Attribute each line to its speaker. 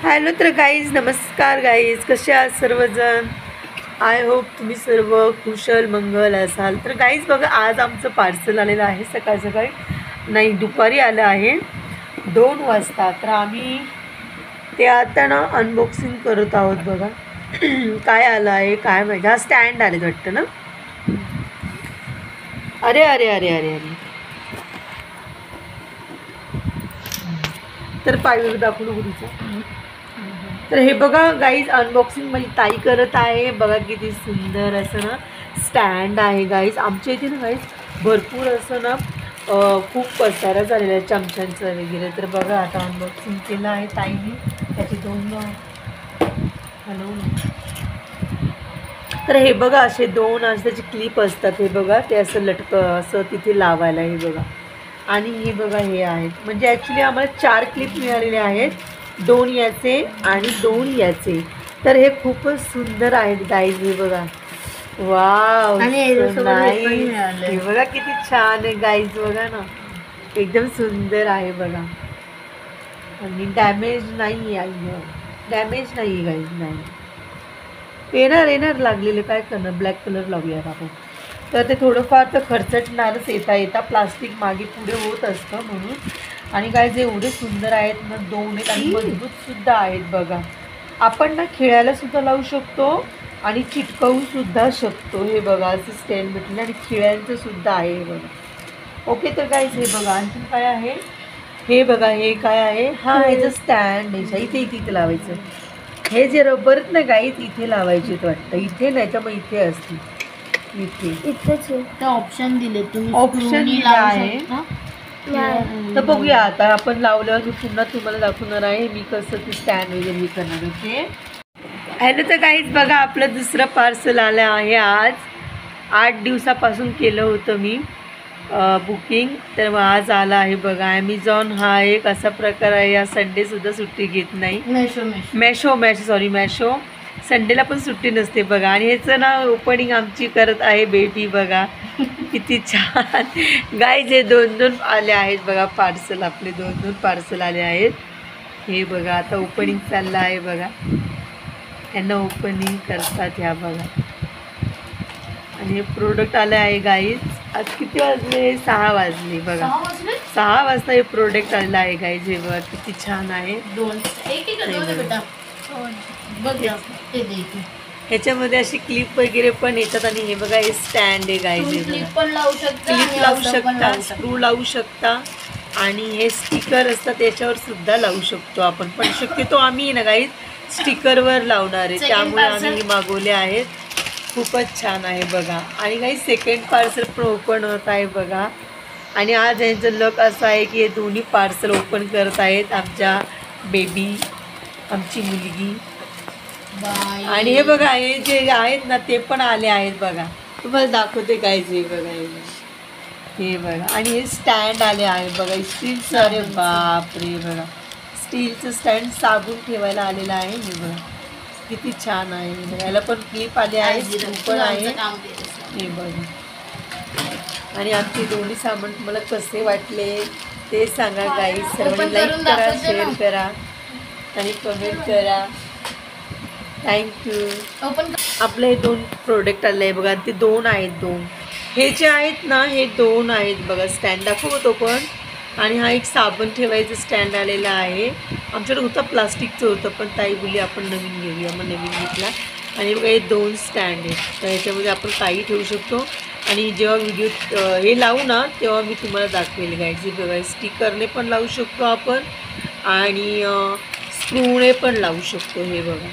Speaker 1: Hello तर guys, नमस्कार guys, कसे आहात सर्वजण. आय होप तुम्ही सर्व कुशल मंगल असाल. तर गाईज बघा, आज आमचं पार्सल आलेलं आहे सकाळ सकाळी, नाही दुपारी आलं आहे 2 वाजता. तर आम्ही ते आता ना अनबॉक्सिंग करत आहोत. बघा काय आलं आहे काय माहिती. हा स्टँड आले वाटतं ना. अरे अरे अरे अरे अरे तर पायवर दाखवलं गुरुचं. तर हे बघा गाईज, अनबॉक्सिंग म्हणजे ताई करत आहे. बघा किती सुंदर असं ना स्टँड आहे गाईज. आमच्या इथे ना गाईज भरपूर असं ना खूप पसारा झालेला आहे चमच्यांचं वगैरे. तर बघा आता अनबॉक्सिंग केलं आहे ताईने. त्याचे 2 तर हे बघा असे 2 असे त्याची क्लिप असतात. हे बघा ते असं असं तिथे लावायला. हे बघा, आणि हे बघा हे आहेत, म्हणजे ॲक्च्युली आम्हाला 4 क्लिप मिळालेले आहेत, 2 याचे आणि 2 याचे. तर हे खूपच सुंदर आहेत गाईज. हे बघा, वाव, हे बघा किती छान आहे गाईज. बघा ना, एकदम सुंदर आहे बघा. आणि डॅमेज नाही आहे, डॅमेज नाही गाईज, नाही. येणार लागलेले, काय करणार, ब्लॅक कलर लावूयात आपण. तर ते थोडंफार तर खर्चटणारच येता प्लास्टिक मागे पुढे होत असतं म्हणून. आणि काय जे एवढे सुंदर आहेत ना, 2 आहेत आणि मजबूतसुद्धा आहेत. बघा, आपण ना खेळायलासुद्धा लावू शकतो आणि चिटकवू सुद्धा शकतो. हे बघा असं स्टँड भेटलं आणि खेळायचं सुद्धा आहे. हे बघा. ओके, तर काय हे बघा आणखी काय आहे. हे बघा, हे काय आहे, हा ह्याचं स्टँड आहे. इथे लावायचं. हे जे रबर ना गाईज इथे लावायचे वाटतं. इथे नाही तर मग इथे असतील. इथेच
Speaker 2: ऑप्शन दिले तुम्ही,
Speaker 1: ऑप्शन दिले आहे. तर बघूया आता आपण लावल्यावर मी पुन्हा तुम्हाला दाखवणार आहे मी कसं ते स्टँड वगैरे हे करणार होते. हॅलो तर गाईज बघा, आपलं दुसरं पार्सल आलं आहे. आज 8 दिवसापासून केलं होतं मी बुकिंग. तर मग आज आला आहे बघा. ॲमेझॉन हा एक असा प्रकार आहे, या संडेसुद्धा सुट्टी घेत नाही. मॅशो संडेला पण सुट्टी नसते बघा. आणि ह्याचं ना ओपनिंग आमची करत आहे बेबी. बघा किती छान गाईज. हे 2 आले आहेत बघा पार्सल. आपले 2 पार्सल आले आहेत. हे बघा आता ओपनिंग चाललं आहे बघा. यांना ओपनिंग करतात ह्या बघा. आणि हे प्रोडक्ट आले आहे गाईज. आज किती वाजले, 6 वाजले बघा. 6 वाजता हे प्रोडक्ट आलेलं आहे गाईज. हे बघा किती छान आहे. ह्याच्यामध्ये अशी क्लिप वगैरे पण येतात. आणि हे बघा हे स्टँड आहे गाईज.
Speaker 2: क्लिप लावू
Speaker 1: शकता, स्क्रू लावू शकता, आणि हे स्टिकर असतात त्याच्यावर सुद्धा लावू शकतो आपण. पण शक्यतो आम्ही ना गाईज स्टिकरवर लावणार आहे, त्यामुळे आम्ही मागवले आहेत. खूपच छान आहे बघा. आणि काही सेकंड पार्सल पण ओपन होत आहे बघा. आणि आज यांचं लक असं आहे की हे दोन्ही पार्सल ओपन करत आहेत आमच्या बेबी, आमची मुलगी. आणि हे बघा, हे जे आहेत ना ते पण आले आहेत बघा. तुम्हाला दाखवते काय जे बघा. हे बघा, आणि हे स्टँड आले आहे बघा स्टीलचं. अरे बापरे बघा, स्टीलचं स्टँड साबून ठेवायला आलेलं आहे. हे बघा किती छान आहे. याला पण क्लिप आले आहे, पण आहे. हे बघा. आणि आमचे दोन्ही सामान तुम्हाला कसे वाटले ते सांगा गाईज. सर्वांनी लाईक करा, शेअर करा आणि कमेंट करा. थँक्यू. आपले हे 2 प्रोडक्ट आले आहे बघा. ते 2 आहेत. 2 हे जे आहेत ना, हे 2 आहेत बघा. स्टँड दाखवतो पण. आणि हा एक साबण ठेवायचं स्टँड आलेला आहे. आमच्याकडे होतं प्लास्टिकचं होतं, पण ताई बोलली आपण नवीन घेऊया, मग नवीन घेतला. आणि बघा हे 2 स्टँड आहेत. तर ह्याच्यामध्ये आपण काही ठेवू शकतो. आणि जेव्हा व्हिडिओ हे लावू ना तेव्हा मी तुम्हाला दाखवेल गाईज. बघा स्टिकरने पण लावू शकतो आपण आणि स्क्रूने पण लावू शकतो. हे बघा.